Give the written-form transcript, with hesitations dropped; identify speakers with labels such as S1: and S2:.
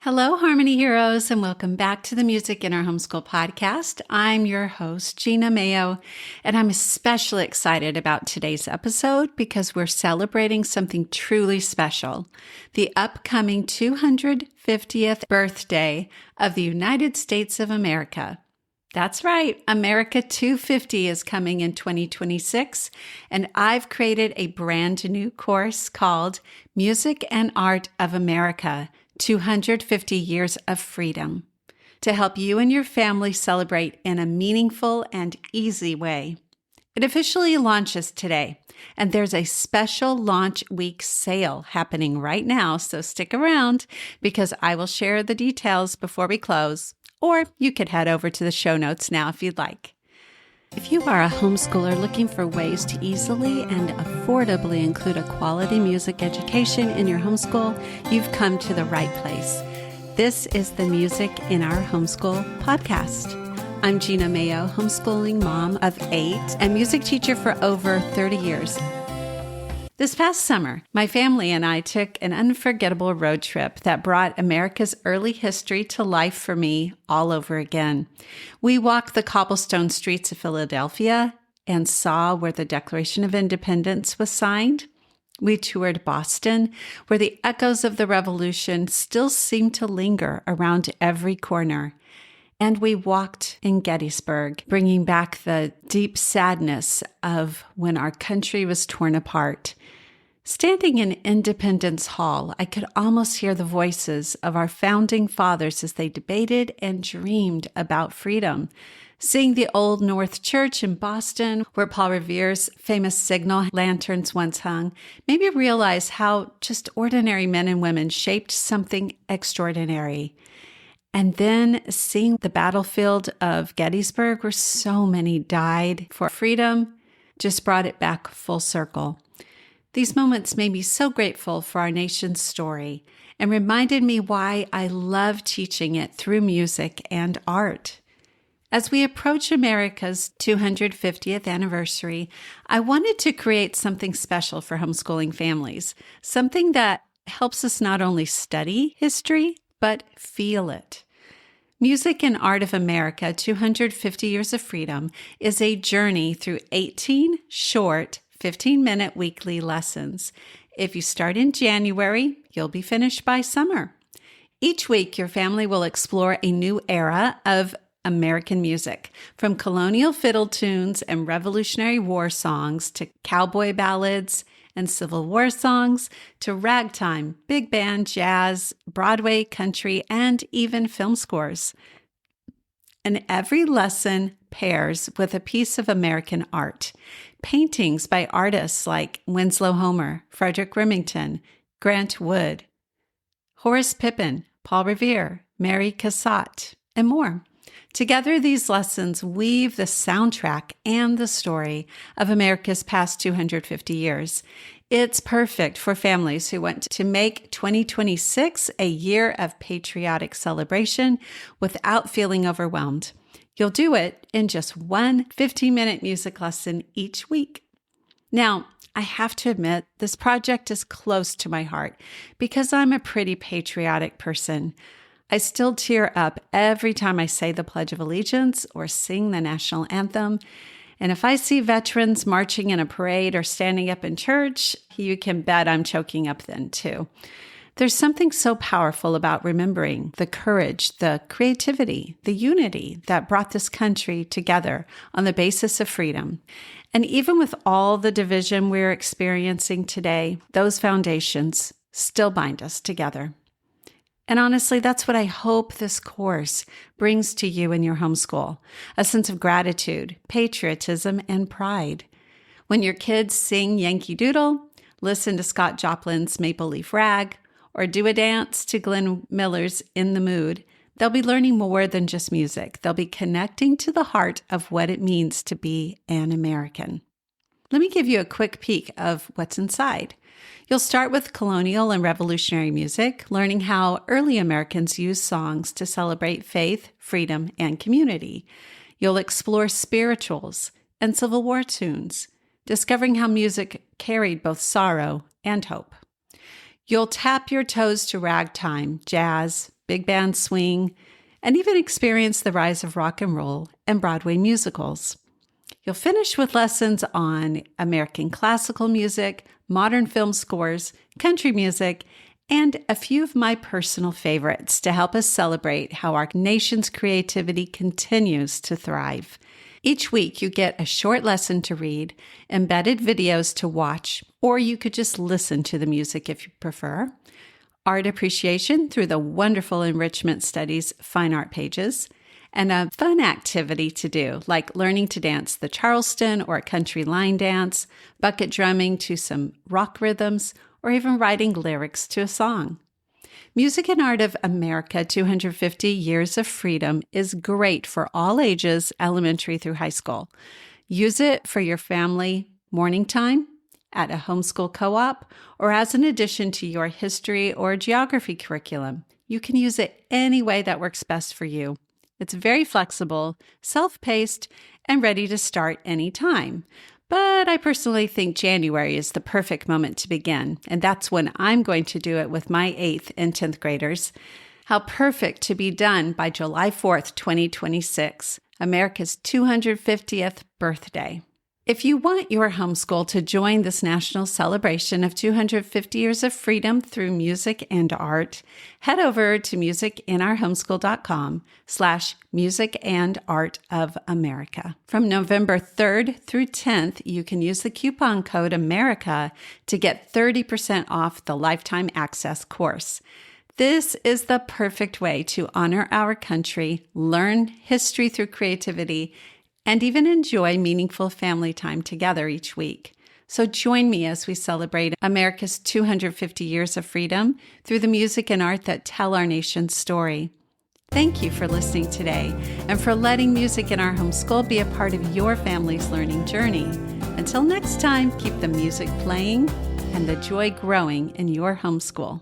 S1: Hello, Harmony Heroes, and welcome back to the Music in Our Homeschool podcast. I'm your host, Gena Mayo, and I'm especially excited about today's episode because we're celebrating something truly special, the upcoming 250th birthday of the United States of America. That's right, America 250 is coming in 2026, and I've created a brand new course called Music and Art of America, 250 Years of Freedom, to help you and your family celebrate in a meaningful and easy way. It officially launches today, and there's a special launch week sale happening right now, so stick around because I will share the details before we close, or you could head over to the show notes now if you'd like. If you are a homeschooler looking for ways to easily and affordably include a quality music education in your homeschool, you've come to the right place. This is the Music in Our Homeschool podcast. I'm Gena Mayo, homeschooling mom of 8 and music teacher for over 30 years. This past summer, my family and I took an unforgettable road trip that brought America's early history to life for me all over again. We walked the cobblestone streets of Philadelphia and saw where the Declaration of Independence was signed. We toured Boston, where the echoes of the Revolution still seem to linger around every corner. And we walked in Gettysburg, bringing back the deep sadness of when our country was torn apart. Standing in Independence Hall, I could almost hear the voices of our founding fathers as they debated and dreamed about freedom. Seeing the Old North Church in Boston, where Paul Revere's famous signal lanterns once hung, made me realize how just ordinary men and women shaped something extraordinary. And then seeing the battlefield of Gettysburg, where so many died for freedom, just brought it back full circle. These moments made me so grateful for our nation's story and reminded me why I love teaching it through music and art. As we approach America's 250th anniversary, I wanted to create something special for homeschooling families, something that helps us not only study history, but feel it. Music and Art of America, 250 Years of Freedom, is a journey through 18 short 15-minute weekly lessons. If you start in January, you'll be finished by summer. Each week, your family will explore a new era of American music, from colonial fiddle tunes and Revolutionary War songs to cowboy ballads and Civil War songs to ragtime, big band, jazz, Broadway, country, and even film scores. And every lesson pairs with a piece of American art. Paintings by artists like Winslow Homer, Frederick Remington, Grant Wood, Horace Pippin, Paul Revere, Mary Cassatt, and more. Together, these lessons weave the soundtrack and the story of America's past 250 years. It's perfect for families who want to make 2026 a year of patriotic celebration without feeling overwhelmed. You'll do it in just one 15-minute music lesson each week. Now, I have to admit, this project is close to my heart because I'm a pretty patriotic person. I still tear up every time I say the Pledge of Allegiance or sing the national anthem. And if I see veterans marching in a parade or standing up in church, you can bet I'm choking up then too. There's something so powerful about remembering the courage, the creativity, the unity that brought this country together on the basis of freedom. And even with all the division we're experiencing today, those foundations still bind us together. And honestly, that's what I hope this course brings to you in your homeschool, a sense of gratitude, patriotism, and pride. When your kids sing Yankee Doodle, listen to Scott Joplin's Maple Leaf Rag, or do a dance to Glenn Miller's In the Mood, they'll be learning more than just music. They'll be connecting to the heart of what it means to be an American. Let me give you a quick peek of what's inside. You'll start with colonial and revolutionary music, learning how early Americans used songs to celebrate faith, freedom, and community. You'll explore spirituals and Civil War tunes, discovering how music carried both sorrow and hope. You'll tap your toes to ragtime, jazz, big band swing, and even experience the rise of rock and roll and Broadway musicals. You'll finish with lessons on American classical music, modern film scores, country music, and a few of my personal favorites to help us celebrate how our nation's creativity continues to thrive. Each week, you get a short lesson to read, embedded videos to watch, or you could just listen to the music if you prefer, art appreciation through the wonderful enrichment studies fine art pages, and a fun activity to do, like learning to dance the Charleston or a country line dance, bucket drumming to some rock rhythms, or even writing lyrics to a song. Music and Art of America 250 Years of Freedom is great for all ages, elementary through high school. Use it for your family morning time, at a homeschool co-op, or as an addition to your history or geography curriculum. You can use it any way that works best for you. It's very flexible, self-paced, and ready to start anytime. But I personally think January is the perfect moment to begin, and that's when I'm going to do it with my 8th and 10th graders. How perfect to be done by July 4th, 2026, America's 250th birthday. If you want your homeschool to join this national celebration of 250 years of freedom through music and art, head over to musicinourhomeschool.com/musicandartofamerica. From November 3rd through 10th, you can use the coupon code AMERICA to get 30% off the lifetime access course. This is the perfect way to honor our country, learn history through creativity, and even enjoy meaningful family time together each week. So join me as we celebrate America's 250 years of freedom through the music and art that tell our nation's story. Thank you for listening today and for letting Music in Our Homeschool be a part of your family's learning journey. Until next time, keep the music playing and the joy growing in your homeschool.